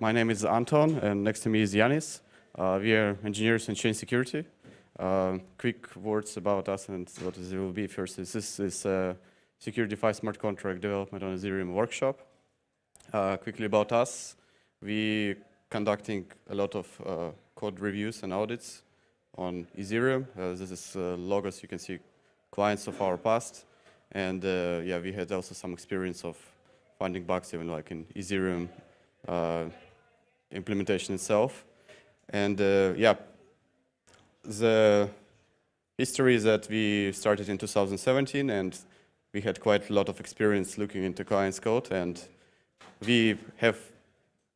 My name is Anton, and next to me is Ioannis. We are engineers in ChainSecurity. Quick words about us and what it will be. First, this is a secure DeFi smart contract development on Ethereum workshop. Quickly about us, we conducting a lot of code reviews and audits on Ethereum. This is logos, you can see clients of our past. And yeah, we had also some experience of finding bugs even like in Ethereum implementation itself. And yeah, the history is that we started in 2017 and we had quite a lot of experience looking into clients' code, and we have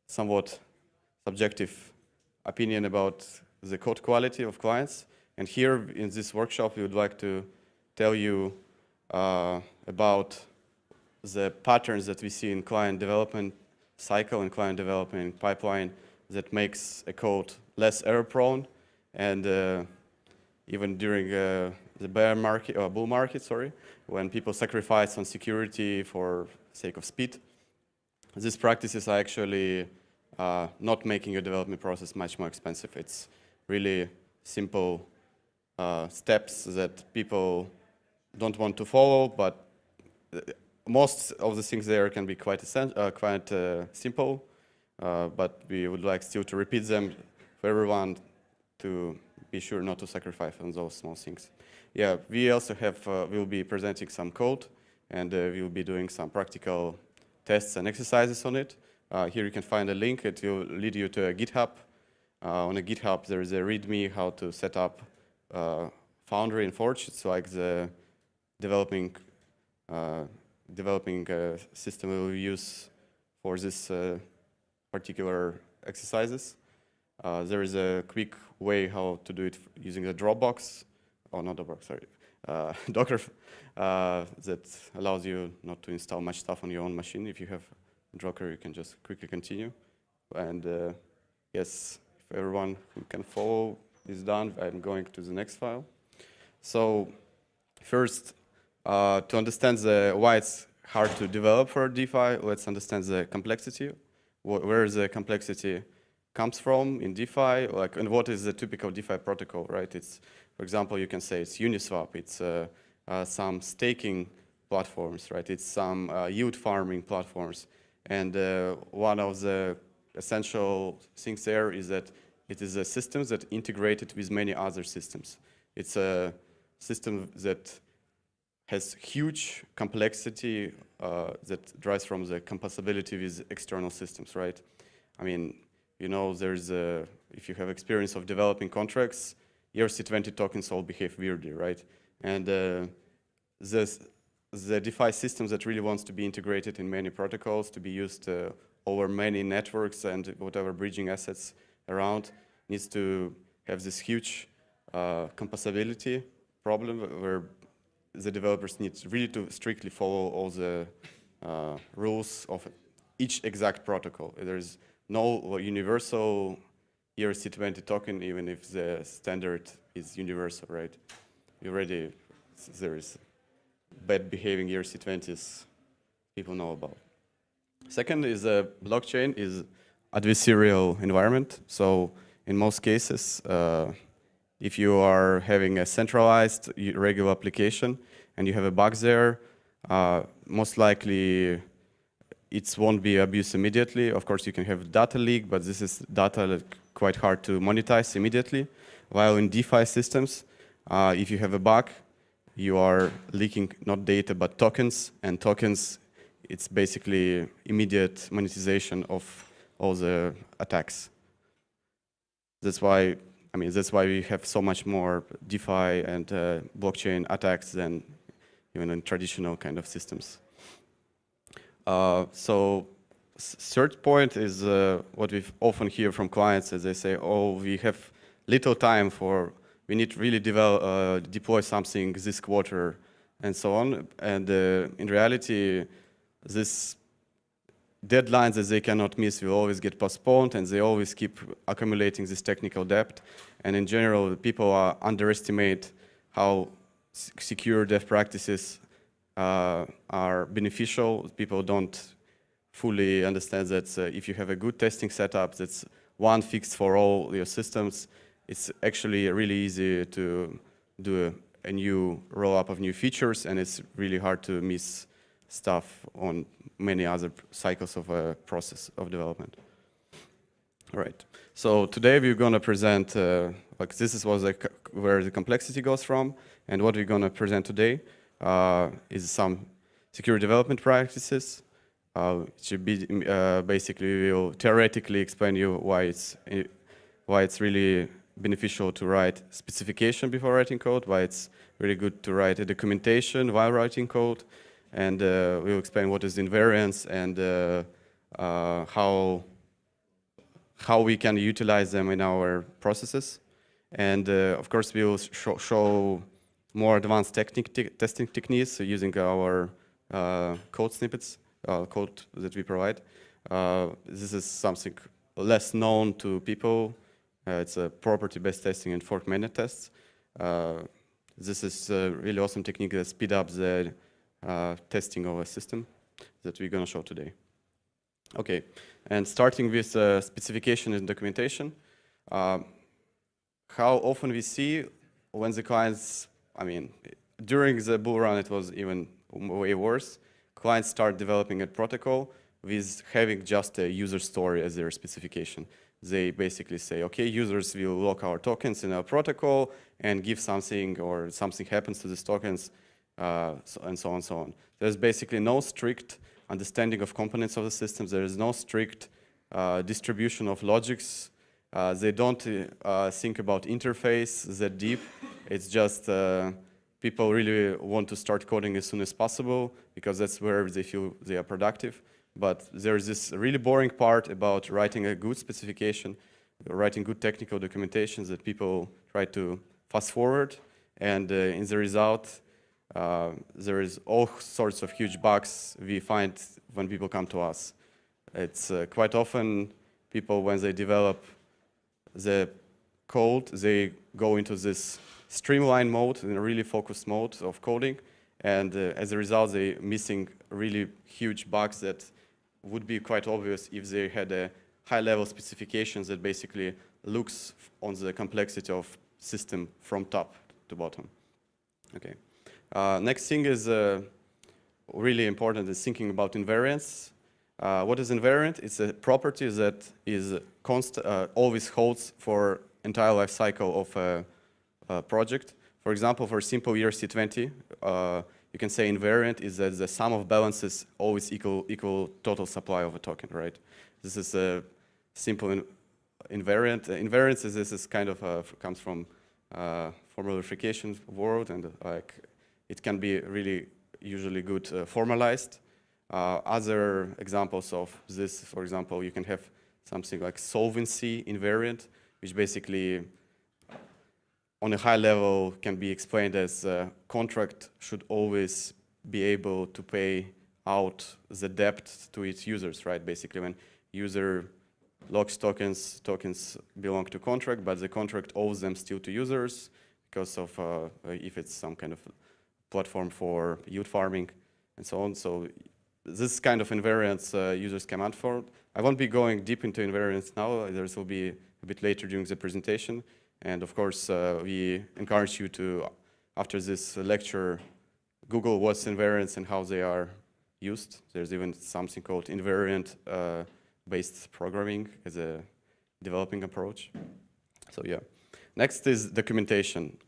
somewhat subjective opinion about the code quality of clients. And here in this workshop, we would like to tell you about the patterns that we see in client development cycle and client development pipeline that makes a code less error prone, and even during the bear market or bull market, sorry, when people sacrifice on security for sake of speed. These practices are actually not making your development process much more expensive. It's really simple steps that people don't want to follow, but most of the things there can be quite simple, but we would like still to repeat them for everyone to be sure not to sacrifice on those small things. Yeah, we also have, we'll be presenting some code, and we'll be doing some practical tests and exercises on it. Here you can find a link. It will lead you to a GitHub. On a GitHub, there is a README how to set up Foundry and Forge. It's like the developing system we will use for this particular exercises. There is a quick way how to do it using a Dropbox, or not Dropbox, sorry, Docker, that allows you not to install much stuff on your own machine. If you have Docker, you can just quickly continue. And yes, if everyone who can follow is done, I'm going to the next file. So first, to understand why it's hard to develop for DeFi, let's understand the complexity, where the complexity comes from in DeFi, like, and what is the typical DeFi protocol, right? It's, for example, you can say it's Uniswap, it's some staking platforms, right? It's some yield farming platforms. And one of the essential things there is that it is a system that integrated with many other systems. It's a system that has huge complexity that drives from the compatibility with external systems, right? I mean, you know, there's if you have experience of developing contracts, ERC20 tokens all behave weirdly, right? And the DeFi system that really wants to be integrated in many protocols, to be used over many networks and whatever bridging assets around, needs to have this huge compatibility problem where the developers need really to strictly follow all the rules of each exact protocol. There's no universal ERC20 token, even if the standard is universal, right? Already there is bad behaving ERC20s people know about. Second is a blockchain is adversarial environment. So in most cases, if you are having a centralized regular application and you have a bug there, most likely it won't be abused immediately. Of course, you can have data leak, but this is data quite hard to monetize immediately. While in DeFi systems, if you have a bug, you are leaking not data but tokens, and tokens, it's basically immediate monetization of all the attacks. That's why, I mean, that's why we have so much more DeFi and blockchain attacks than even in traditional kind of systems. So third point is what we often hear from clients as they say, oh, we have little time for, we need to really deploy something this quarter and so on. And in reality, this deadlines that they cannot miss will always get postponed, and they always keep accumulating this technical debt. And in general, people underestimate how secure dev practices are beneficial. People don't fully understands that if you have a good testing setup that's one fix for all your systems, it's actually really easy to do a new roll-up of new features, and it's really hard to miss stuff on many other cycles of a process of development. All right. So today we're going to present, like was where the complexity goes from, and what we're going to present today is some security development practices. It should be basically we will theoretically explain you why it's really beneficial to write specification before writing code, why it's really good to write a documentation while writing code, and we'll explain what is invariance and how we can utilize them in our processes. And of course, we will show more advanced testing techniques using our code snippets, code that we provide. This is something less known to people. It's a property-based testing and fork mainnet tests. This is a really awesome technique that speeds up the testing of a system that we're going to show today. Okay, and starting with specification and documentation. How often we see when the clients, during the bull run it was even way worse. Clients start developing a protocol with having just a user story as their specification. They basically say, okay, users will lock our tokens in our protocol and give something, or something happens to these tokens, and so on and so on. There's basically no strict understanding of components of the systems. There is no strict distribution of logics. They don't think about interface that deep. It's just people really want to start coding as soon as possible because that's where they feel they are productive. But there's this really boring part about writing a good specification, writing good technical documentations that people try to fast forward. And in the result, there is all sorts of huge bugs we find when people come to us. It's quite often people, when they develop the code, they go into this streamline mode, in a really focused mode of coding. And as a result, they're missing really huge bugs that would be quite obvious if they had a high-level specifications that basically looks on the complexity of system from top to bottom. Okay. Next thing is really important is thinking about invariance. What is invariant? It's a property that is always holds for entire life cycle of a project. For example, for simple ERC20, you can say invariant is that the sum of balances always equal total supply of a token, right? This is a simple invariant. Invariance is kind of comes from formal verification world, and it can be really usually good formalized. Other examples of this, for example, you can have something like solvency invariant, which basically on a high level can be explained as a contract should always be able to pay out the debt to its users, right? Basically, when user locks tokens, tokens belong to contract, but the contract owes them still to users because of if it's some kind of platform for yield farming and so on. So this kind of invariance users can afford. I won't be going deep into invariance now. This will be a bit later during the presentation. And of course, we encourage you to, after this lecture, Google what's invariants and how they are used. There's even something called invariant-based programming as a developing approach. So yeah. Next is documentation.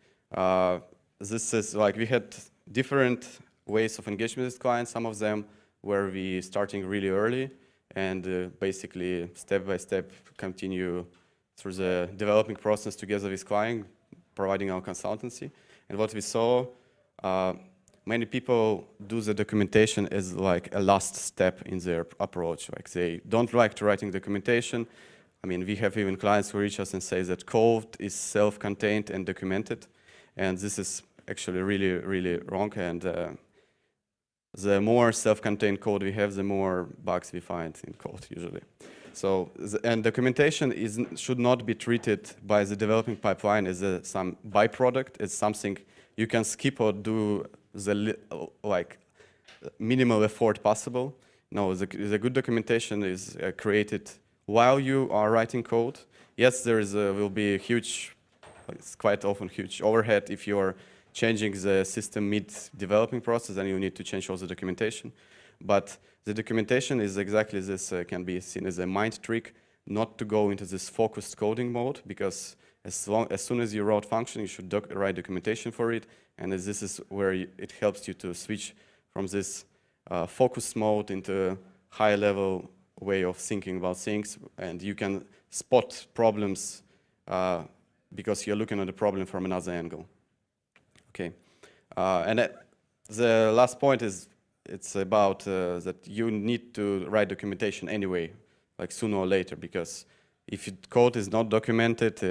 This is like we had different ways of engagement with clients. Some of them were we starting really early and basically step by step continue through the developing process together with client, providing our consultancy. And what we saw, many people do the documentation as like a last step in their approach. Like they don't like to writing documentation. I mean, we have even clients who reach us and say that code is self-contained and documented. And this is actually really, really wrong. And the more self-contained code we have, the more bugs we find in code usually. So, and documentation should not be treated by the developing pipeline as some byproduct. It's something you can skip or do the minimal effort possible. No, the good documentation is created while you are writing code. Yes, will be a huge, it's quite often huge overhead if you are changing the system mid-developing process, and you need to change all the documentation. But the documentation is exactly this, can be seen as a mind trick, not to go into this focused coding mode, because as soon as you wrote function, you should write documentation for it, and this is where it helps you to switch from this focused mode into a high-level way of thinking about things, and you can spot problems because you're looking at the problem from another angle. Okay, and the last point is it's about that you need to write documentation anyway, like sooner or later, because if code is not documented,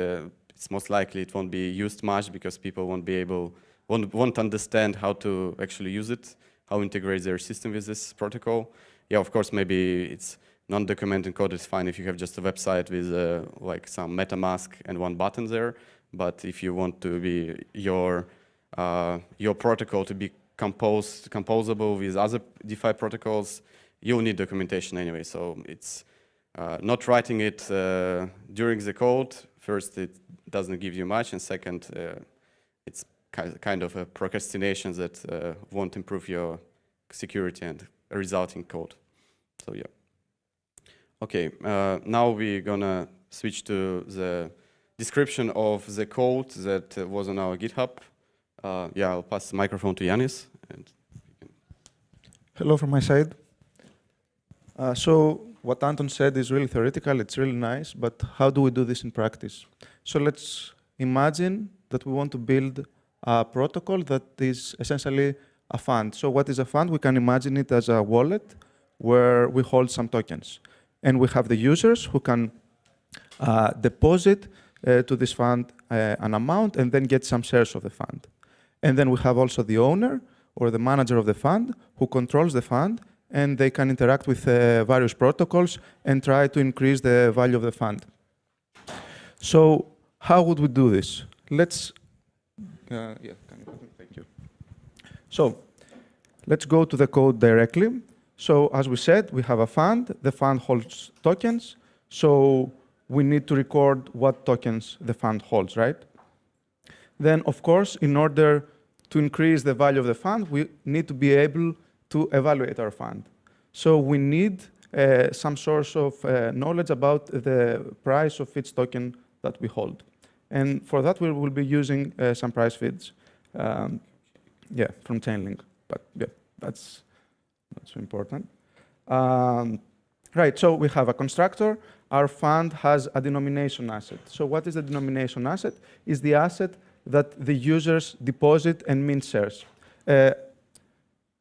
it's most likely it won't be used much because people won't understand how to actually use it, how integrate their system with this protocol. Yeah, of course, maybe it's non-documented code is fine if you have just a website with like some MetaMask and one button there. But if you want to be your protocol to be composable with other DeFi protocols, you'll need documentation anyway. So it's not writing it during the code. First, it doesn't give you much, and second, it's kind of a procrastination that won't improve your security and resulting code. So yeah. Okay, now we're gonna switch to the description of the code that was on our GitHub. Yeah, I'll pass the microphone to Ioannis. Hello from my side. So what Anton said is really theoretical, it's really nice, but how do we do this in practice? So let's imagine that we want to build a protocol that is essentially a fund. So what is a fund? We can imagine it as a wallet where we hold some tokens. And we have the users who can deposit to this fund an amount and then get some shares of the fund. And then we have also the owner or the manager of the fund who controls the fund, and they can interact with various protocols and try to increase the value of the fund. So how would we do this? Let's, thank you. So let's go to the code directly. So as we said, we have a fund. The fund holds tokens. So we need to record what tokens the fund holds, right? Then, of course, in order to increase the value of the fund, we need to be able to evaluate our fund. So we need some source of knowledge about the price of each token that we hold. And for that, we will be using some price feeds, from Chainlink. But yeah, that's not so important. Right, so we have a constructor. Our fund has a denomination asset. So what is the denomination asset? Is the asset that the users deposit and mint shares.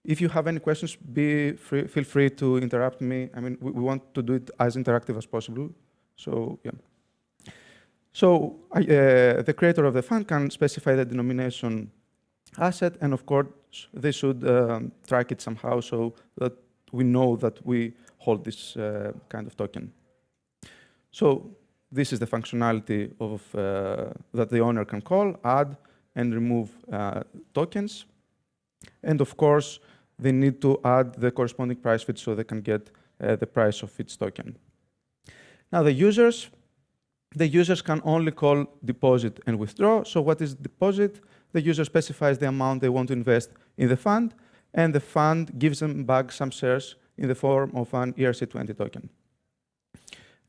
If you have any questions, feel free to interrupt me. I mean, we want to do it as interactive as possible. So yeah. So the creator of the fund can specify the denomination asset, and of course, they should track it somehow so that we know that we hold this kind of token. So this is the functionality of that the owner can call, add, and remove tokens. And of course, they need to add the corresponding price feed so they can get the price of each token. Now the users can only call deposit and withdraw. So what is deposit? The user specifies the amount they want to invest in the fund, and the fund gives them back some shares in the form of an ERC20 token.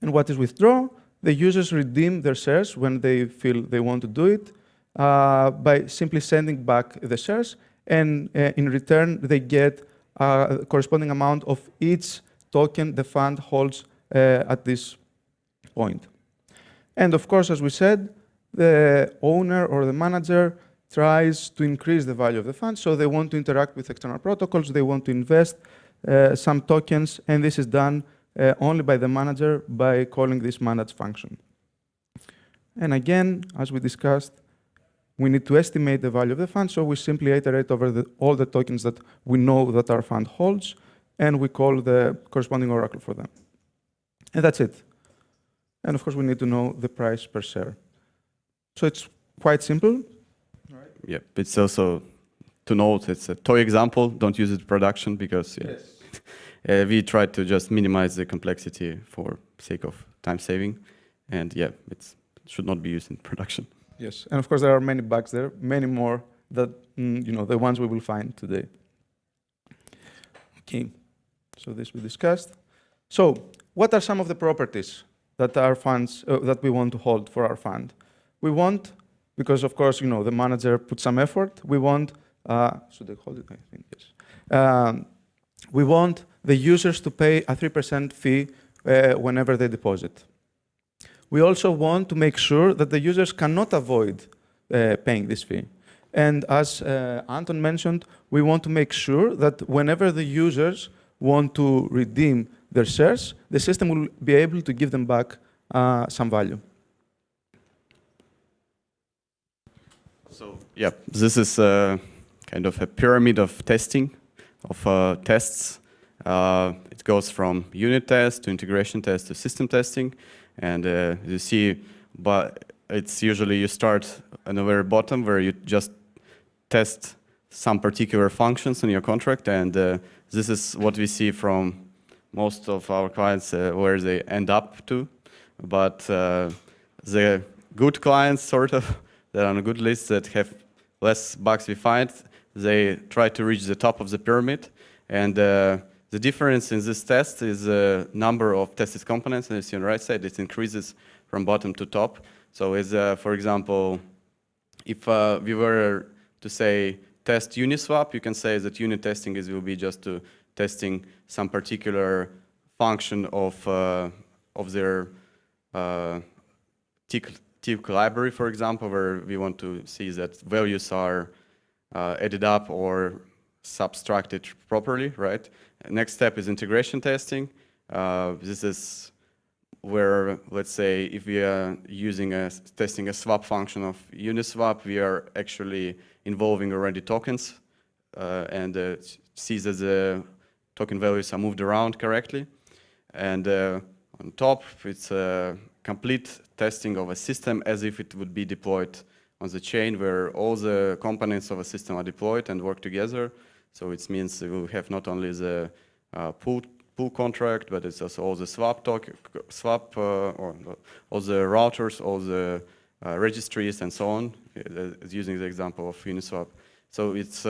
And what is withdraw? The users redeem their shares when they feel they want to do it by simply sending back the shares, and in return, they get a corresponding amount of each token the fund holds at this point. And of course, as we said, the owner or the manager tries to increase the value of the fund, so they want to interact with external protocols, they want to invest some tokens, and this is done only by the manager by calling this manage function. And again, as we discussed, we need to estimate the value of the fund, so we simply iterate over all the tokens that we know that our fund holds, and we call the corresponding oracle for them. And that's it. And of course, we need to know the price per share. So it's quite simple. Yeah, it's also to note it's a toy example. Don't use it in production because we tried to just minimize the complexity for sake of time saving. And yeah, it should not be used in production. Yes, and of course there are many bugs there, many more that, the ones we will find today. Okay, so this we discussed. So what are some of the properties that our funds, that we want to hold for our fund? We want, because of course, the manager put some effort, we want, should I hold it? I think yes. We want the users to pay a 3% fee whenever they deposit. We also want to make sure that the users cannot avoid paying this fee. And as Anton mentioned, we want to make sure that whenever the users want to redeem their shares, the system will be able to give them back some value. So yeah, this is kind of a pyramid of testing, of tests. It goes from unit test to integration test to system testing. And you see, but it's usually you start at the very bottom where you just test some particular functions in your contract. And this is what we see from most of our clients where they end up to. But the good clients, sort of, that are on a good list that have less bugs we find, they try to reach the top of the pyramid. And the difference in this test is the number of tested components, and as you see on the right side, it increases from bottom to top. So as, for example, if we were to say test Uniswap, you can say that unit testing will be just to testing some particular function of their TIC library, for example, where we want to see that values are added up or subtracted properly, right? Next step is integration testing. This is where, let's say, if we are testing a swap function of Uniswap, we are actually involving already tokens and see that the token values are moved around correctly. And on top, it's a complete testing of a system as if it would be deployed on the chain, where all the components of a system are deployed and work together. So it means we will have not only the pool contract, but it's also all the or all the routers, all the registries, and so on, using the example of Uniswap. So it's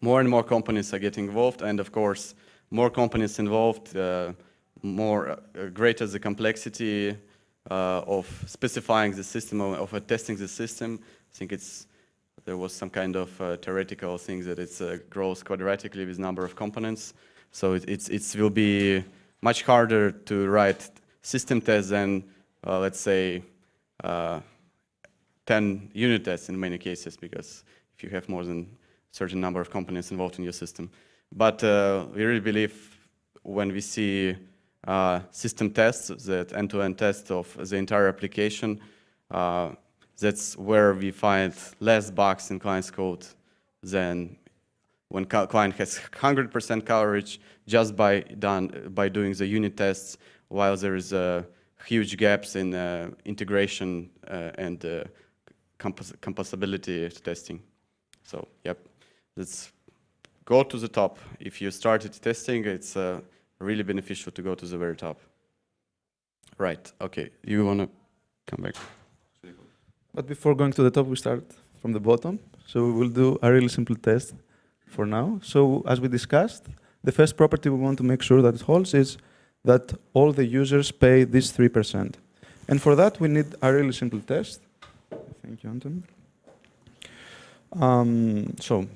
more and more companies are getting involved, and of course, more companies involved, greater the complexity of specifying the system, of testing the system. I think there was some kind of theoretical thing that it grows quadratically with number of components. So it will be much harder to write system tests than, let's say, 10 unit tests in many cases, because if you have more than a certain number of components involved in your system. But we really believe when we see system tests, that end-to-end test of the entire application, that's where we find less bugs in client's code than when client has 100% coverage just by doing the unit tests, while there is huge gaps in integration and composability testing. So, yep, let's go to the top. If you started testing, it's really beneficial to go to the very top. Right, okay, you want to come back? But before going to the top, we start from the bottom. So we will do a really simple test for now. So as we discussed, the first property we want to make sure that it holds is that all the users pay this 3%. And for that, we need a really simple test. Thank you, Anton. So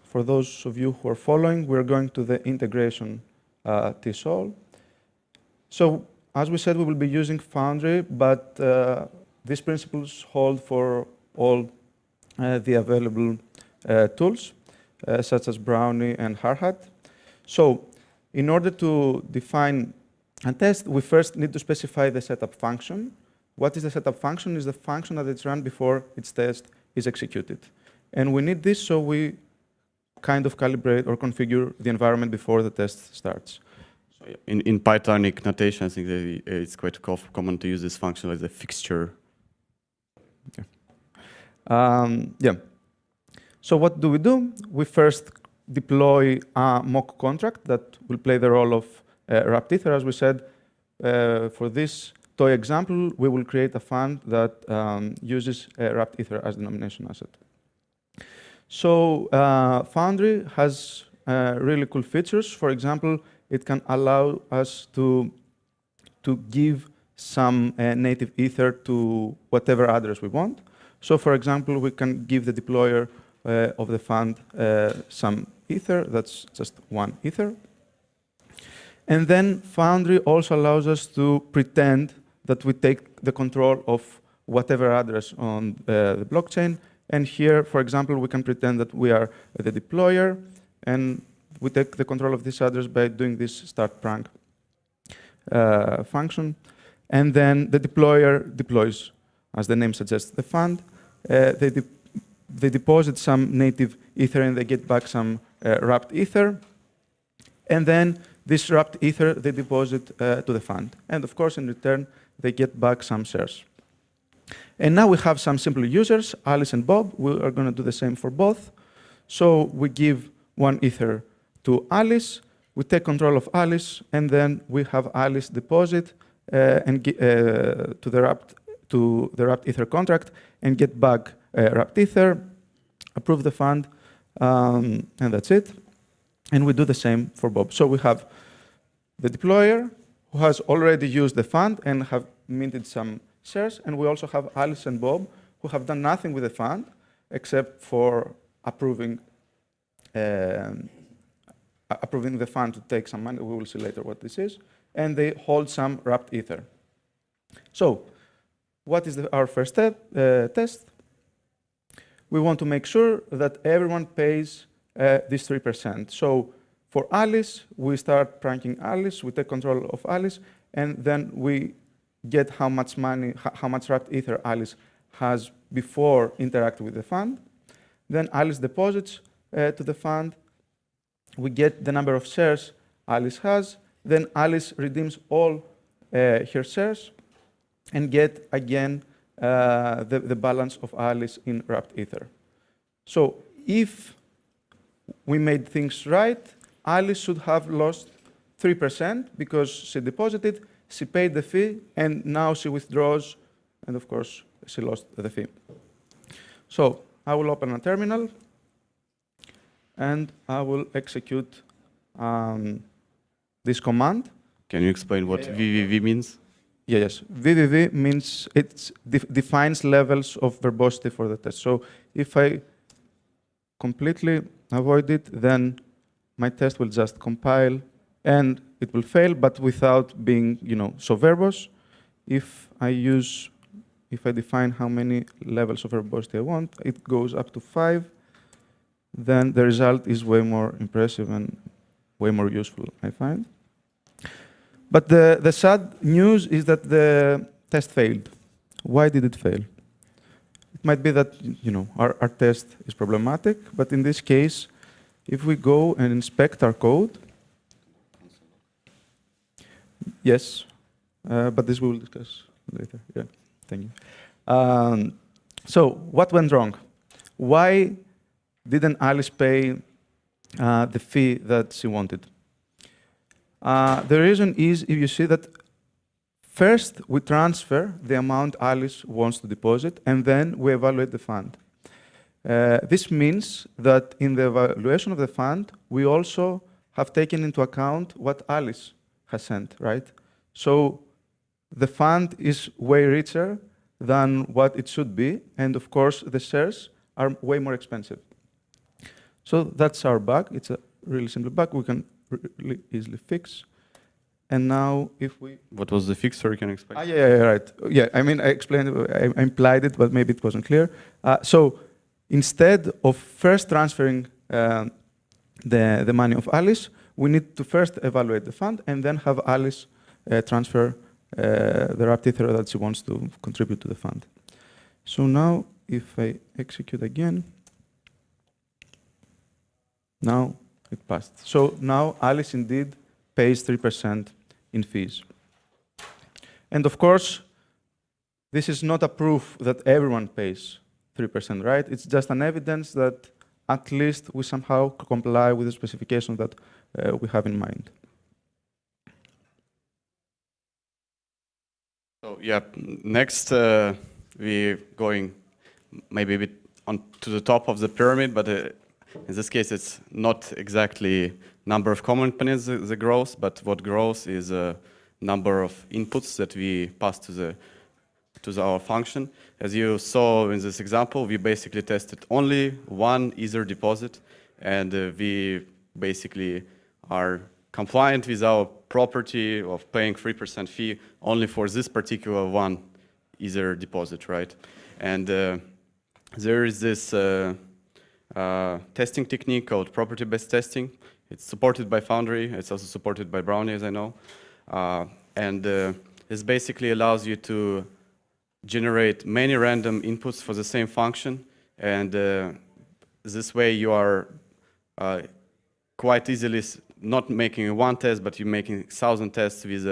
for those of you who are following, we're going to the integration TSOL. So as we said, we will be using Foundry, but these principles hold for all the available tools, such as Brownie and Hardhat. So in order to define a test, we first need to specify the setup function. What is the setup function? Is the function that it's run before its test is executed. And we need this so we kind of calibrate or configure the environment before the test starts. So in Pythonic notation, I think that it's quite common to use this function as a fixture. Okay. Yeah. So what do? We first deploy a mock contract that will play the role of wrapped ether. As we said, for this toy example, we will create a fund that uses wrapped ether as denomination asset. So Foundry has really cool features. For example, it can allow us to give some native ether to whatever address we want. So for example, we can give the deployer of the fund some ether. That's just 1 ether. And then Foundry also allows us to pretend that we take the control of whatever address on the blockchain. And here, for example, we can pretend that we are the deployer, and we take the control of this address by doing this start prank function. And then the deployer deploys, as the name suggests, the fund. They deposit some native ether and they get back some wrapped ether. And then this wrapped ether they deposit to the fund. And of course, in return, they get back some shares. And now we have some simple users, Alice and Bob. We are going to do the same for both. So we give 1 ether to Alice. We take control of Alice, and then we have Alice deposit to the wrapped ether contract and get back wrapped ether, approve the fund, and that's it. And we do the same for Bob. So we have the deployer who has already used the fund and have minted some shares, and we also have Alice and Bob who have done nothing with the fund except for approving the fund to take some money. We will see later what this is. And they hold some wrapped ether. So what is our first test? We want to make sure that everyone pays this 3%. So for Alice, we start pranking Alice. We take control of Alice, and then we get how much money, how much wrapped ether Alice has before interacting with the fund. Then Alice deposits to the fund. We get the number of shares Alice has. Then Alice redeems all her shares and get, again, the balance of Alice in wrapped ether. So if we made things right, Alice should have lost 3% because she deposited, she paid the fee, and now she withdraws, and of course, she lost the fee. So I will open a terminal, and I will execute this command. Can you explain what VVV means? Yes. VVV means it defines levels of verbosity for the test. So if I completely avoid it, then my test will just compile and it will fail, but without being, so verbose. If I define how many levels of verbosity I want, it goes up to 5. Then the result is way more impressive and way more useful, I find. But the sad news is that the test failed. Why did it fail? It might be that our test is problematic, but in this case, if we go and inspect our code, yes, but this we will discuss later. Yeah, thank you. So what went wrong? Why didn't Alice pay the fee that she wanted? The reason is, if you see that first we transfer the amount Alice wants to deposit, and then we evaluate the fund. This means that in the evaluation of the fund, we also have taken into account what Alice has sent, right? So the fund is way richer than what it should be, and of course the shares are way more expensive. So that's our bug. It's a really simple bug we can really easily fix. And now if we... What was the fix, sorry, can you explain? Yeah, right. Yeah, I mean, I explained it, I implied it, but maybe it wasn't clear. So instead of first transferring the money of Alice, we need to first evaluate the fund and then have Alice transfer the wrapped ether that she wants to contribute to the fund. So now if I execute again, now it passed. So now Alice indeed pays 3% in fees. And of course, this is not a proof that everyone pays 3%, right? It's just an evidence that at least we somehow comply with the specification that we have in mind. So yeah, next we're going maybe a bit on to the top of the pyramid, but in this case it's not exactly number of components that grows, but what grows is a number of inputs that we pass to our function. As you saw in this example, we basically tested only one Ether deposit, and we basically are compliant with our property of paying 3% fee only for this particular one Ether deposit, right? And there is this testing technique called property-based testing. It's supported by Foundry. It's also supported by Brownie, as I know. And this basically allows you to generate many random inputs for the same function. And this way you are quite easily not making one test, but you're making 1,000 tests with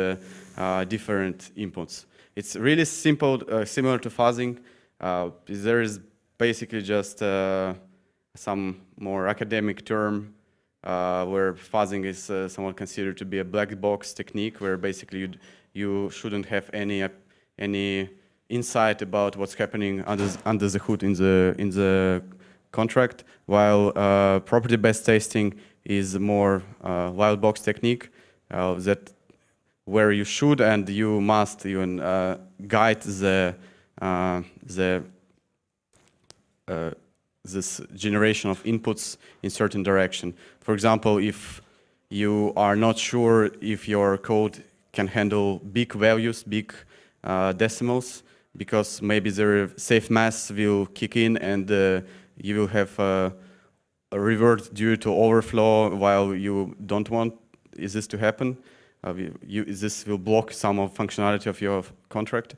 different inputs. It's really simple, similar to fuzzing. There is basically just some more academic term where fuzzing is somewhat considered to be a black box technique, where basically you shouldn't have any insight about what's happening under the hood in the contract, while property-based testing is a more wild box technique that where you should and you must even guide this generation of inputs in certain direction. For example, if you are not sure if your code can handle big values, big decimals, because maybe the safe mass will kick in and you will have a revert due to overflow while you don't want this to happen. This will block some of functionality of your contract.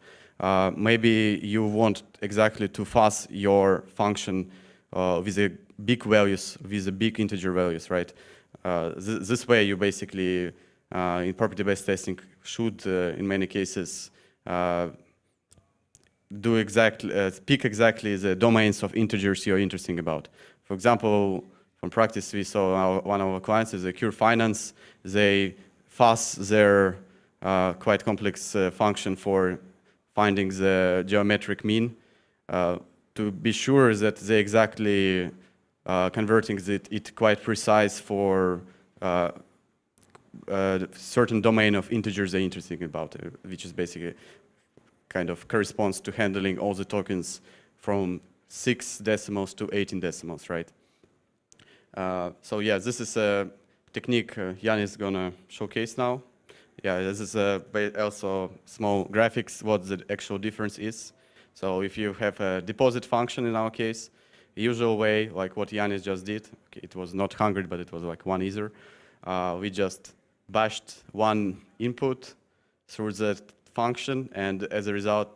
Maybe you want exactly to fuzz your function with the big values, with the big integer values, right? This way you basically, in property-based testing, should, in many cases, pick exactly the domains of integers you're interested about. For example, from practice, we saw one of our clients is a Cure Finance. They fuzz their quite complex function for finding the geometric mean to be sure that they exactly converting it quite precise for certain domain of integers they're interested about, which is basically kind of corresponds to handling all the tokens from 6 decimals to 18 decimals, right? So yeah, this is a technique Jan is gonna showcase now. Yeah, this is also small graphics, what the actual difference is. So if you have a deposit function in our case, the usual way, like what Yanis just did, okay, it was not 100, but it was like 1 Ether. We just bashed one input through the function, and as a result,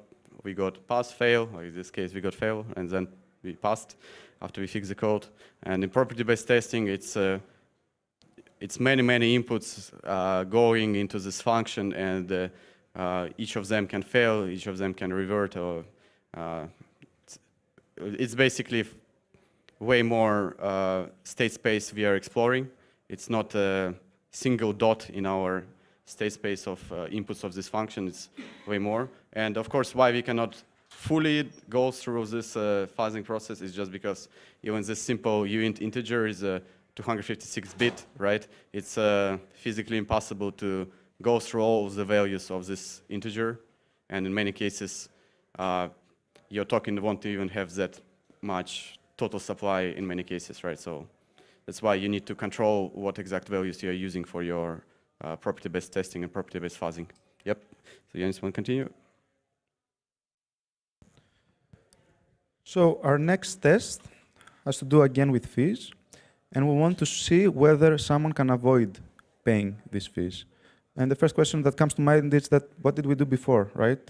we got pass, fail, or in this case, we got fail, and then we passed after we fixed the code. And in property-based testing, it's many inputs going into this function, and each of them can fail, each of them can revert, or it's basically way more state space we are exploring. It's not a single dot in our state space of inputs of this function. It's way more. And of course, why we cannot fully go through this fuzzing process is just because even this simple uint integer is a 256-bit, right? It's physically impossible to go through all the values of this integer. And in many cases, your token won't even have that much total supply in many cases, right? So that's why you need to control what exact values you're using for your property-based testing and property-based fuzzing. Yep. So Yanis, want to continue? So our next test has to do again with fees, and we want to see whether someone can avoid paying these fees. And the first question that comes to mind is that what did we do before, right?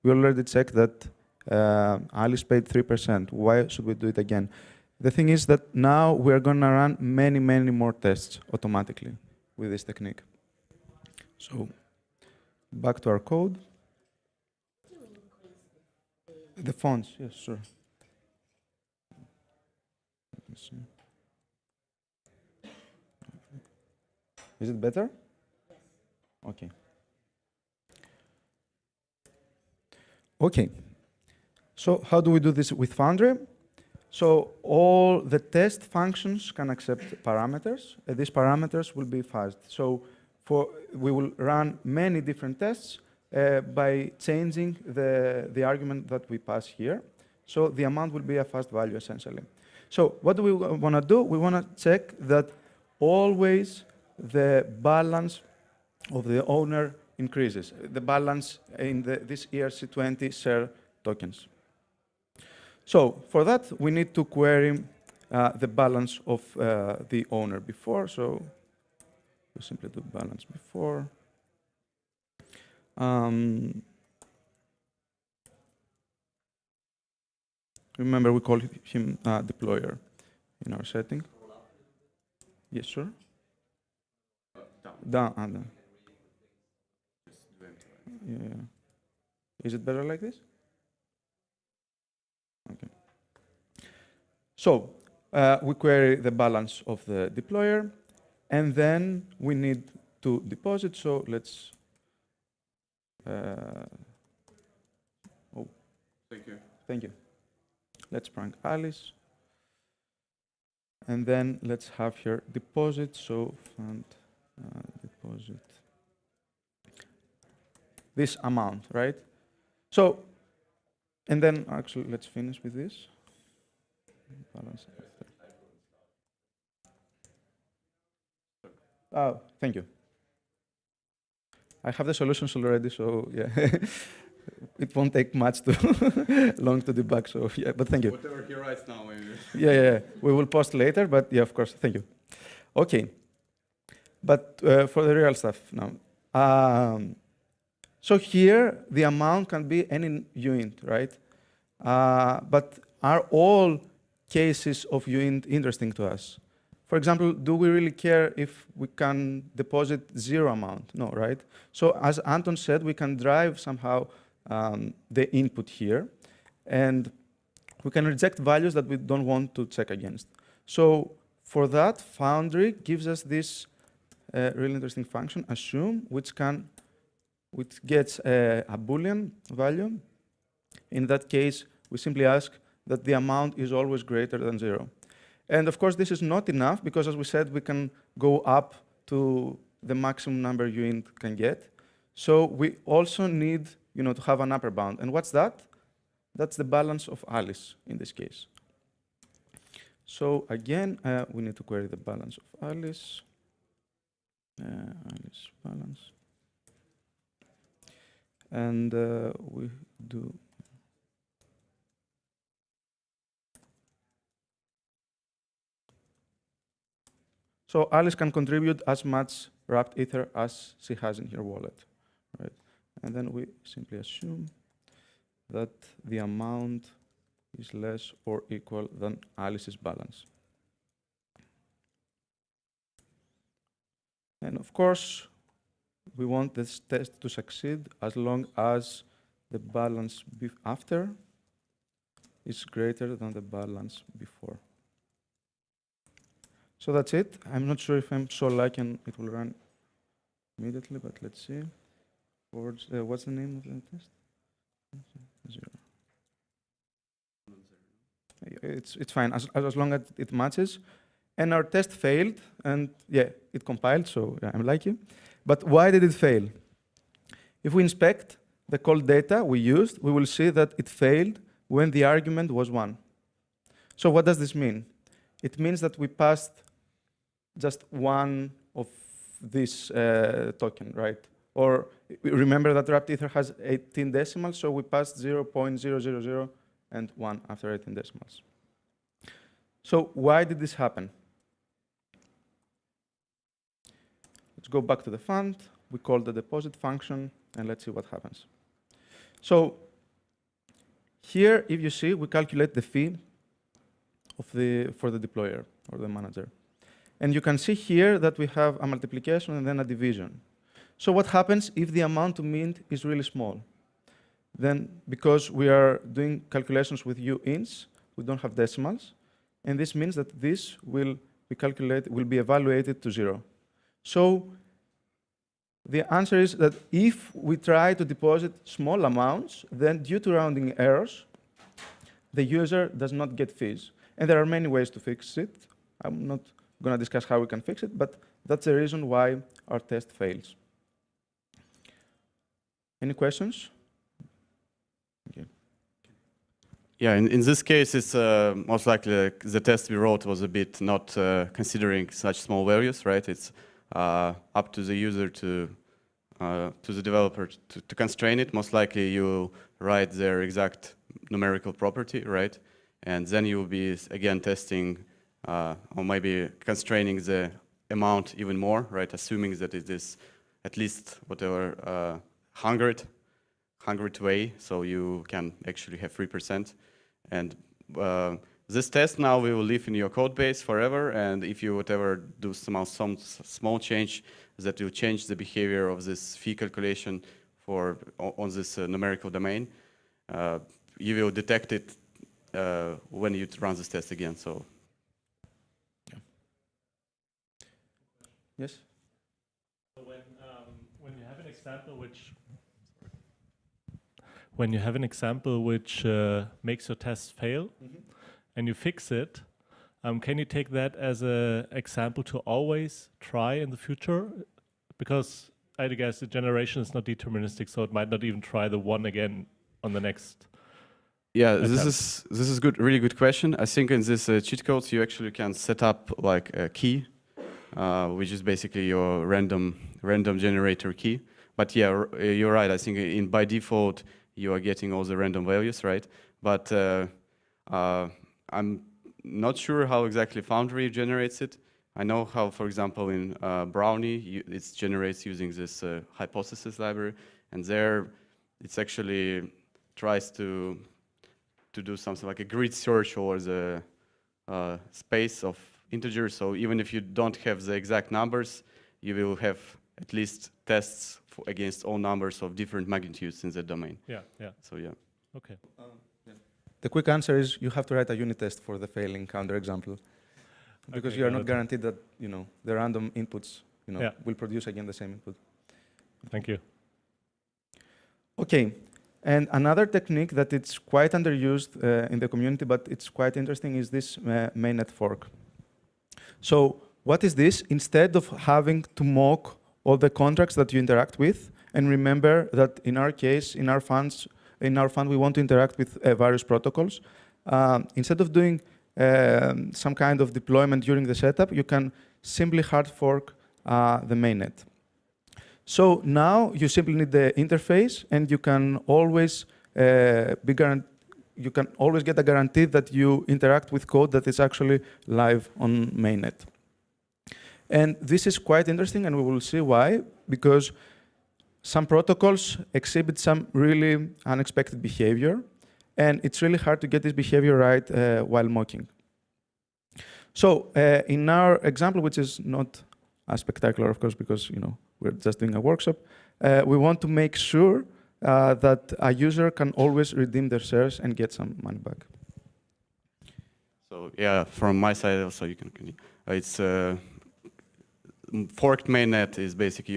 We already checked that Alice paid 3%. Why should we do it again? The thing is that now we're going to run many more tests automatically with this technique. So back to our code. The fonts, yes, sure. Let me see. Is it better? Okay. Okay. So how do we do this with Foundry? So all the test functions can accept parameters. These parameters will be fuzzed. So we will run many different tests by changing the argument that we pass here. So the amount will be a fuzzed value, essentially. So what do we want to do? We want to check that always the balance of the owner increases, the balance in this ERC20 share tokens. So for that, we need to query the balance of the owner before. So we simply do balance before. Remember, we call him deployer in our setting. Yes, sure. Down. Yeah. Is it better like this? Okay. So we query the balance of the deployer, and then we need to deposit. So let's. Oh, thank you. Thank you. Let's prank Alice, and then let's have here deposit. So fund deposit this amount, right? So, and then actually let's finish with this. Balance. Oh, thank you. I have the solutions already, so yeah, it won't take much to long to debug. So yeah, but thank you. Whatever he writes now, maybe. Yeah. We will post later, but yeah, of course, thank you. Okay, but for the real stuff now. So here, the amount can be any uint, right? But are all cases of uint interesting to us? For example, do we really care if we can deposit zero amount? No, right? So as Anton said, we can drive somehow the input here, and we can reject values that we don't want to check against. So for that, Foundry gives us this really interesting function, assume, which gets a Boolean value. In that case, we simply ask that the amount is always greater than 0. And of course, this is not enough, because as we said, we can go up to the maximum number uint can get. So we also need to have an upper bound. And what's that? That's the balance of Alice in this case. So again, we need to query the balance of Alice. Alice balance. And we do. So Alice can contribute as much wrapped Ether as she has in her wallet, right? And then we simply assume that the amount is less or equal than Alice's balance. And of course, we want this test to succeed as long as the balance after is greater than the balance before. So that's it. I'm not sure if I'm so lucky and it will run immediately, but let's see. What's the name of the test? 0. It's fine, as long as it matches. And our test failed, and yeah, it compiled, so yeah, I'm lucky. But why did it fail? If we inspect the call data we used, we will see that it failed when the argument was 1. So what does this mean? It means that we passed just one of this token, right? Or remember that wrapped Ether has 18 decimals, so we passed 0.000 and 1 after 18 decimals. So why did this happen? Let's go back to the fund. We call the deposit function, and let's see what happens. So here, if you see, we calculate the fee for the deployer or the manager. And you can see here that we have a multiplication and then a division. So what happens if the amount to mint is really small? Then, because we are doing calculations with uints, we don't have decimals, and this means that this will be evaluated to 0. So the answer is that if we try to deposit small amounts, then due to rounding errors, the user does not get fees. And there are many ways to fix it. I'm not going to discuss how we can fix it, but that's the reason why our test fails. Any questions? Okay. Yeah, in this case, it's most likely the test we wrote was a bit not considering such small values, right? It's up to the user to the developer to constrain it. Most likely you write their exact numerical property, right? And then you will be again testing or maybe constraining the amount even more, right? Assuming that it is at least whatever 100 way, so you can actually have 3%. And this test now we will live in your code base forever, and if you whatever do some small change that will change the behavior of this fee calculation on this numerical domain, you will detect it when you run this test again. So, yeah. Yes. So when you have an example which makes your test fail, and you fix it, can you take that as an example to always try in the future? Because I guess the generation is not deterministic, so it might not even try the one again on the next. Yeah, this is good, really good question. I think in this cheat codes you actually can set up like a key, which is basically your random generator key. But yeah, you're right. I think by default you are getting all the random values, right? But I'm not sure how exactly Foundry generates it. I know how, for example, in Brownie, it generates using this hypothesis library, and there it's actually tries to do something like a grid search over the space of integers. So even if you don't have the exact numbers, you will have at least tests against all numbers of different magnitudes in the domain. Yeah, yeah. So yeah. Okay. Yeah. The quick answer is you have to write a unit test for the failing counterexample, because Okay, you are not guaranteed that the random inputs will produce again the same input. Thank you. Okay. And another technique that it's quite underused in the community, but it's quite interesting, is this mainnet fork. So what is this? Instead of having to mock all the contracts that you interact with, and remember that in our case, in our fund, we want to interact with various protocols. Instead of doing some kind of deployment during the setup, you can simply hard fork the mainnet. So now you simply need the interface, and you can always get a guarantee that you interact with code that is actually live on mainnet. And this is quite interesting, and we will see why, because some protocols exhibit some really unexpected behavior, and it's really hard to get this behavior right while mocking. So in our example, which is not as spectacular, of course, because we're just doing a workshop, we want to make sure that a user can always redeem their shares and get some money back. So yeah, from my side also you can continue. It's forked mainnet is basically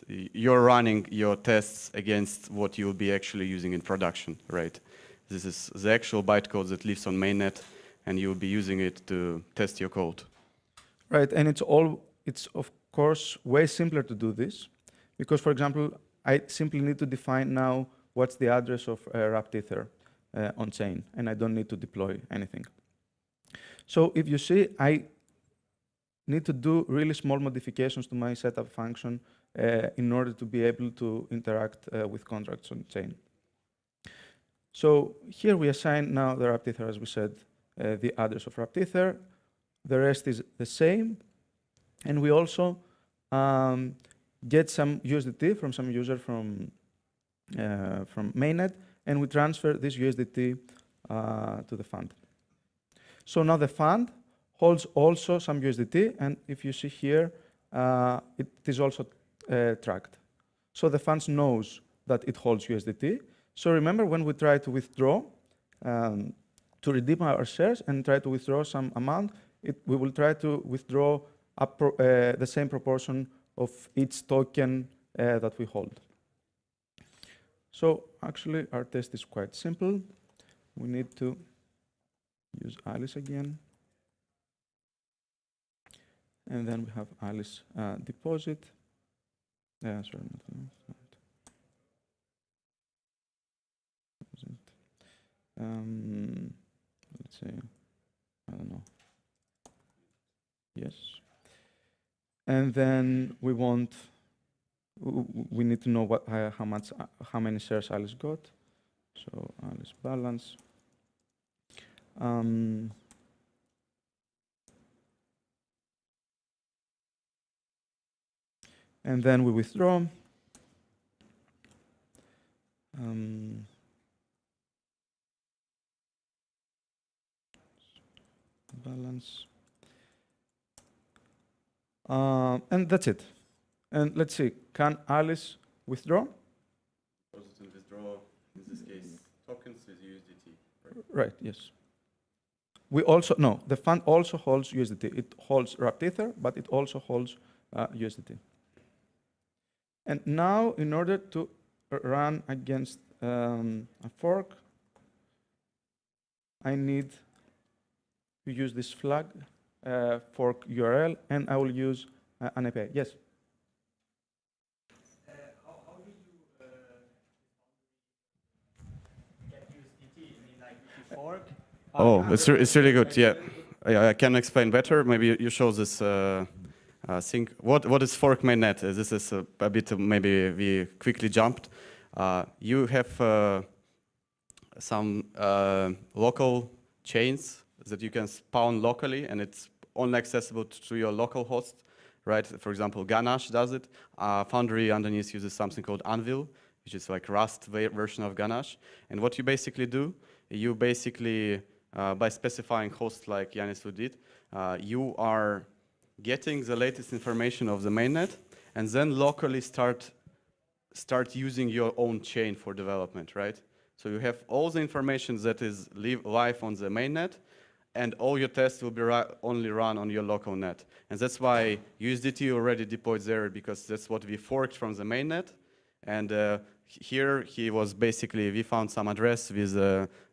you're running your tests against what you'll be actually using in production, right? This is the actual bytecode that lives on mainnet, and you'll be using it to test your code. Right, and it's of course way simpler to do this, because, for example, I simply need to define now what's the address of wrapped Ether on chain, and I don't need to deploy anything. So if you see, I need to do really small modifications to my setup function in order to be able to interact with contracts on chain. So here we assign now the wrapped Ether, as we said, the address of wrapped Ether. The rest is the same. And we also get some USDT from some user from mainnet, and we transfer this USDT to the fund. So now the fund holds also some USDT, and if you see here, it is also tracked. So the fund knows that it holds USDT. So remember, when we try to withdraw, to redeem our shares and try to withdraw some amount, we will try to withdraw the same proportion of each token that we hold. So actually, our test is quite simple. We need to use Alice again. And then we have Alice deposit. Sorry, not. Let's say, I don't know. Yes. And then we need to know what, how many shares Alice got. So Alice balance. And then we withdraw. Balance. And that's it. And let's see, can Alice withdraw? Deposit and withdraw, in this case, tokens with USDT, right? Right, yes. We also, no, the fund also holds USDT. It holds wrapped Ether, but it also holds USDT. And now, in order to run against a fork, I need to use this flag fork URL, and I will use an API. Yes? How do you get USDT? I mean, like, if you fork? Oh, it's really good, yeah. I can explain better. Maybe you show this thing. What is fork mainnet? This is a bit, maybe we quickly jumped. You have some local chains that you can spawn locally, and it's only accessible to your local host, right? For example, Ganache does it. Foundry underneath uses something called Anvil, which is like Rust version of Ganache. And what you basically do, you basically, by specifying hosts like Ioannis did, you are getting the latest information of the mainnet, and then locally start using your own chain for development, right? So you have all the information that is live on the mainnet, and all your tests will be only run on your local net. And that's why USDT already deployed there, because that's what we forked from the mainnet. And here we found some address with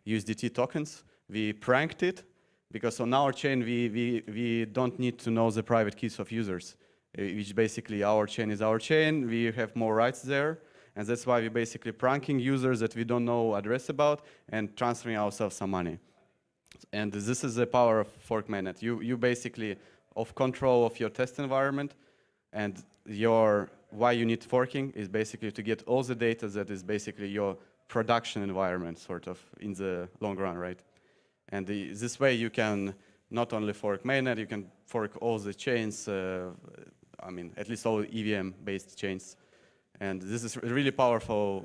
USDT tokens. We pranked it, because on our chain, we don't need to know the private keys of users, which basically our chain is our chain. We have more rights there. And that's why we're basically pranking users that we don't know address about and transferring ourselves some money. And this is the power of fork mainnet. You basically have control of your test environment, and why you need forking is basically to get all the data that is basically your production environment, sort of, in the long run, right? And this way you can not only fork mainnet, you can fork all the chains, I mean, at least all EVM-based chains. And this is really powerful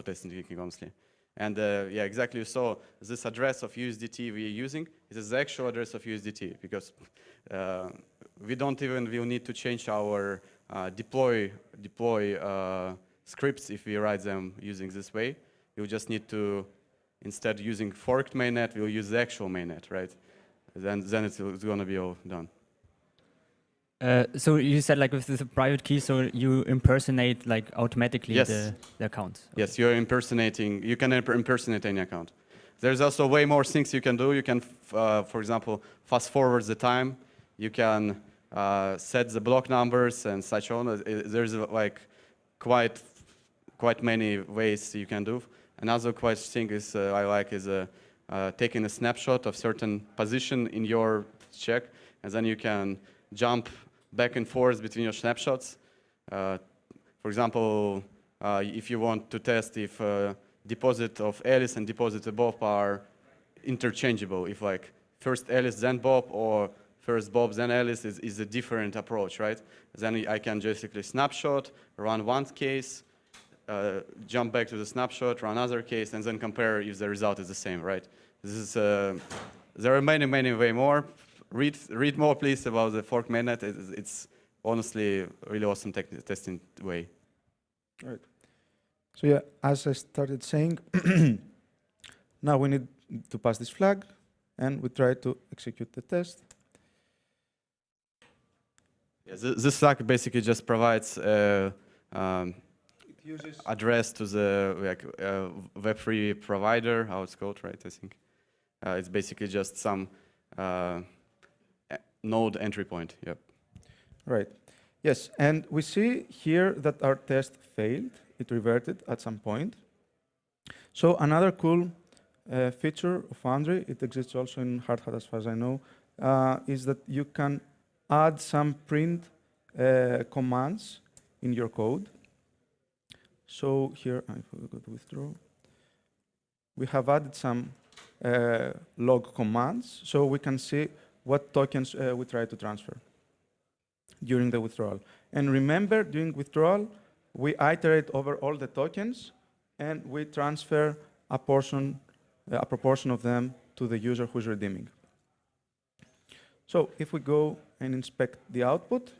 testing technique, honestly. And yeah, exactly. So this address of USDT we're using is the actual address of USDT, because we will need to change our deploy scripts if we write them using this way. You just need to, instead using forked mainnet, we'll use the actual mainnet, right? Then it's going to be all done. So you said, like, with the private key, so you impersonate, like, automatically Yes. the accounts. Okay. Yes, you can impersonate any account. There's also way more things you can do. You can, for example, fast forward the time. You can set the block numbers and such on. There's like quite many ways you can do. Another quite thing is I like is taking a snapshot of certain position in your check, and then you can jump back and forth between your snapshots. For example, if you want to test if deposit of Alice and deposit of Bob are interchangeable, if like first Alice then Bob, or first Bob then Alice is a different approach, right? Then I can basically snapshot, run one case, jump back to the snapshot, run another case, and then compare if the result is the same, right? This is there are many way more. Read more, please, about the fork mainnet. It's honestly a really awesome testing way. Right. So yeah, as I started saying, now we need to pass this flag, and we try to execute the test. This stack basically just provides address to the Web3 provider, how it's called, right? I think it's basically just some node entry point. Yep. Right. Yes, and we see here that our test failed. It reverted at some point. So another cool feature of Foundry, it exists also in Hardhat as far as I know, is that you can add some print commands in your code. So here, I forgot to withdraw. We have added some log commands, so we can see what tokens we try to transfer during the withdrawal. And remember, during withdrawal, we iterate over all the tokens, and we transfer a proportion of them to the user who's redeeming. So if we go and inspect the output,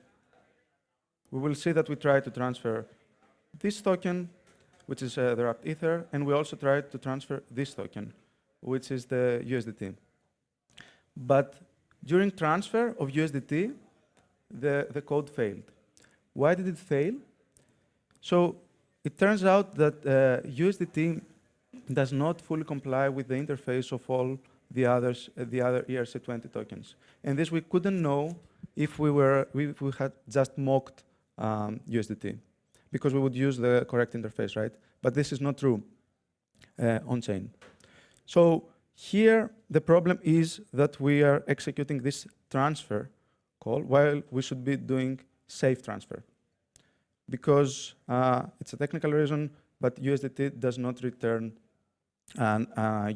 we will see that we try to transfer this token, which is the wrapped Ether, and we also try to transfer this token, which is the USDT. But during transfer of USDT, the code failed. Why did it fail? So it turns out that USDT does not fully comply with the interface of all the other ERC20 tokens. And this we couldn't know if we had just mocked USDT, because we would use the correct interface, right? But this is not true on-chain. So here, the problem is that we are executing this transfer call while we should be doing safe transfer, because it's a technical reason, but USDT does not return an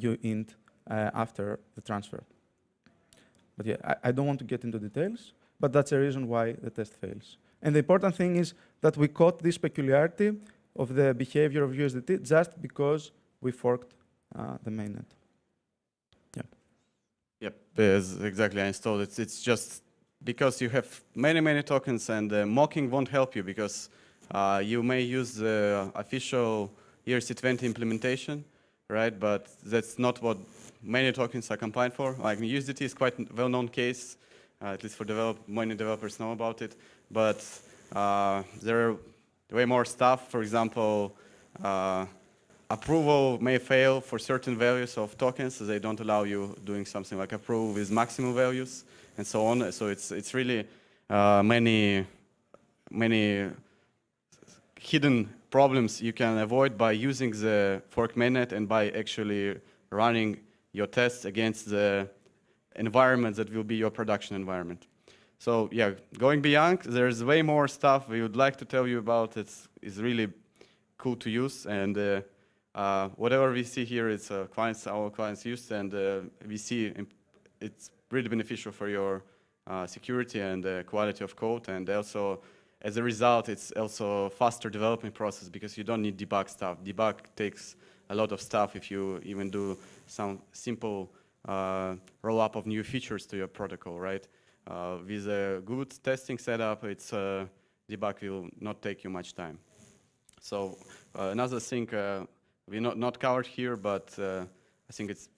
uint after the transfer. But yeah, I don't want to get into details, but that's the reason why the test fails. And the important thing is that we caught this peculiarity of the behavior of USDT just because we forked the mainnet. Yeah. Yep, exactly. I installed it. It's just because you have many tokens, and mocking won't help you, because you may use the official ERC20 implementation, right? But that's not what many tokens are compiled for. Like USDT is quite a well-known case, at least for many developers know about it. But there are way more stuff. For example, approval may fail for certain values of tokens, so they don't allow you doing something like approve with maximum values and so on. So it's really many hidden problems you can avoid by using the fork mainnet and by actually running your tests against the environment that will be your production environment. So yeah, going beyond, there's way more stuff we would like to tell you about. It's really cool to use, and whatever we see here is our clients use, and we see it's really beneficial for your security and quality of code, and also as a result, it's also faster development process because you don't need debug stuff. Debug takes a lot of stuff if you even do some simple roll-up of new features to your protocol, right? With a good testing setup, it's debug will not take you much time. So another thing we not covered here, but I think it's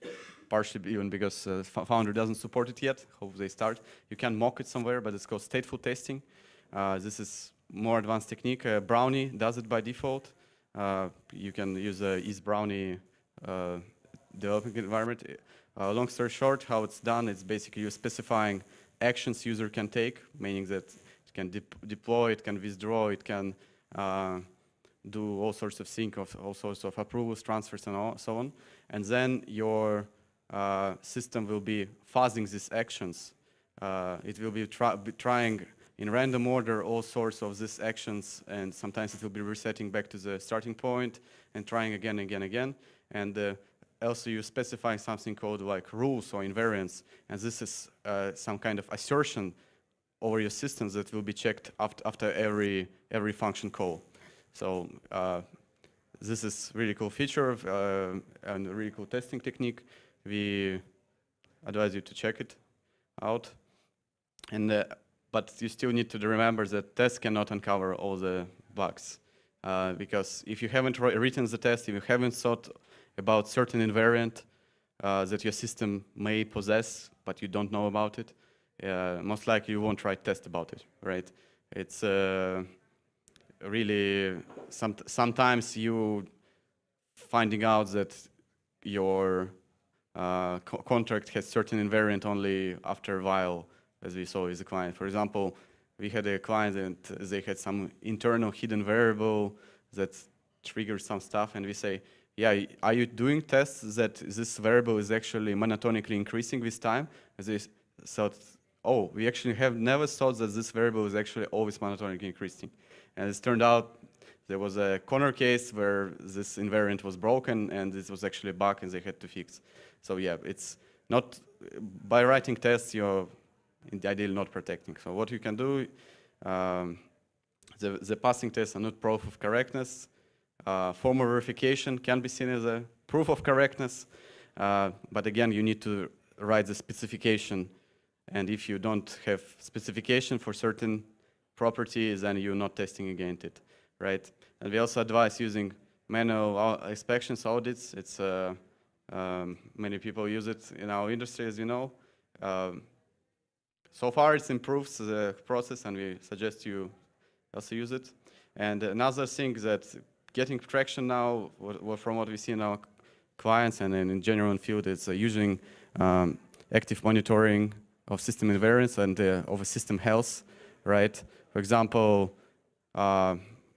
partially even because Foundry doesn't support it yet. Hope they start. You can mock it somewhere, but it's called stateful testing. This is more advanced technique. Brownie does it by default. You can use a Brownie developing environment. Long story short, how it's done, it's basically you're specifying actions user can take, meaning that it can deploy, it can withdraw, it can do all sorts of things, all sorts of approvals, transfers, and so on. And then your system will be fuzzing these actions. It will be trying in random order all sorts of these actions, and sometimes it will be resetting back to the starting point and trying again. And also you specify something called like rules or invariants, and this is some kind of assertion over your systems that will be checked after every function call. So this is really cool feature and a really cool testing technique. We advise you to check it out. And but you still need to remember that tests cannot uncover all the bugs, because if you haven't written the test, if you haven't thought about certain invariant that your system may possess, but you don't know about it, most likely you won't write test about it, right? It's really, sometimes you finding out that your contract has certain invariant only after a while, as we saw with the client. For example, we had a client and they had some internal hidden variable that triggers some stuff, and we say, yeah, are you doing tests that this variable is actually monotonically increasing with time? And they thought, oh, we actually have never thought that this variable is actually always monotonically increasing. And it turned out there was a corner case where this invariant was broken, and this was actually a bug, and they had to fix. So yeah, it's not, by writing tests, you're ideally not protecting. So what you can do, the passing tests are not proof of correctness. Formal verification can be seen as a proof of correctness, but again, you need to write the specification, and if you don't have specification for certain properties, then you're not testing against it, right? And we also advise using manual inspections, audits. It's many people use it in our industry, as you know. So far, it improves the process, and we suggest you also use it. And another thing that getting traction now, from what we see in our clients and in general in field, is using active monitoring of system invariance and of a system health, right? For example,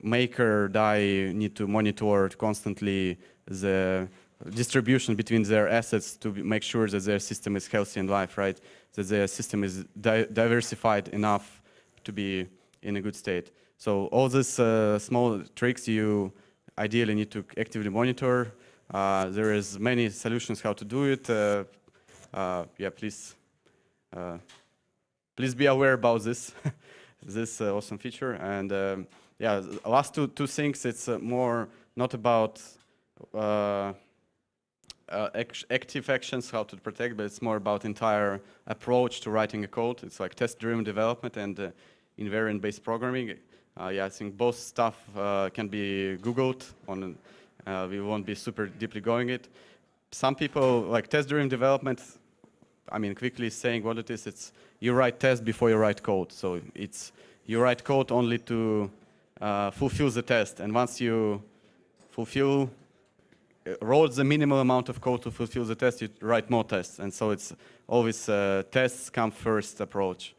maker DAI need to monitor constantly the distribution between their assets to make sure that their system is healthy in life, right? That their system is diversified enough to be in a good state. So all these small tricks you ideally need to actively monitor. There is many solutions how to do it. Yeah, please be aware about this this awesome feature. And yeah, the last two things, it's more not about active actions, how to protect, but it's more about entire approach to writing a code. It's like test-driven development and invariant-based programming. Yeah, I think both stuff can be Googled on. We won't be super deeply going it. Some people like test-driven development. I mean, quickly saying what it is, it's you write test before you write code. So it's you write code only to fulfill the test, and once you wrote the minimal amount of code to fulfill the test, you write more tests, and so it's always tests come first approach.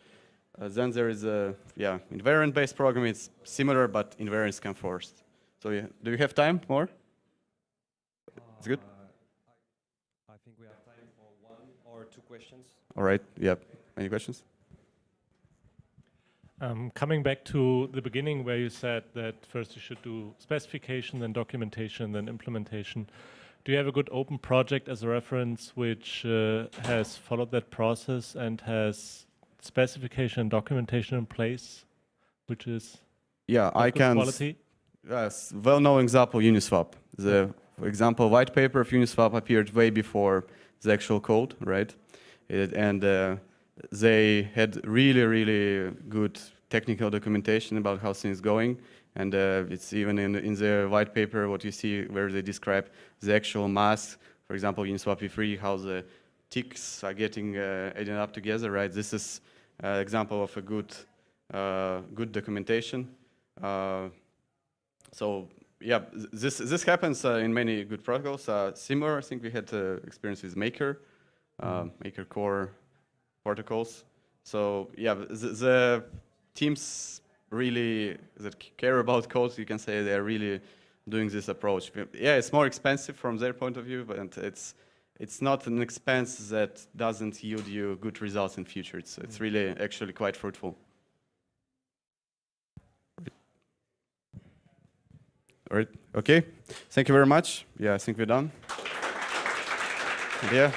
Then there is a invariant-based programming. It's similar, but invariants come first. So yeah, do you have time more? It's good. I think we have time for one or two questions. All right. Yeah. Any questions? Coming back to the beginning where you said that first you should do specification, then documentation, then implementation. Do you have a good open project as a reference which has followed that process and has specification and documentation in place, which is good quality? Yes, well-known example, Uniswap. For example, white paper of Uniswap appeared way before the actual code, right? They had really good technical documentation about how things going, and it's even in their white paper what you see where they describe the actual mass. For example, Uniswap v3, how the ticks are getting added up together, right? This is an example of a good documentation. So yeah, this happens in many good protocols. Similar, I think we had experience with Maker, Maker Core protocols. So yeah, the teams really that care about code, you can say they're really doing this approach. Yeah, it's more expensive from their point of view, but it's not an expense that doesn't yield you good results in future. It's really actually quite fruitful. All right. Okay. Thank you very much. Yeah, I think we're done. Yeah.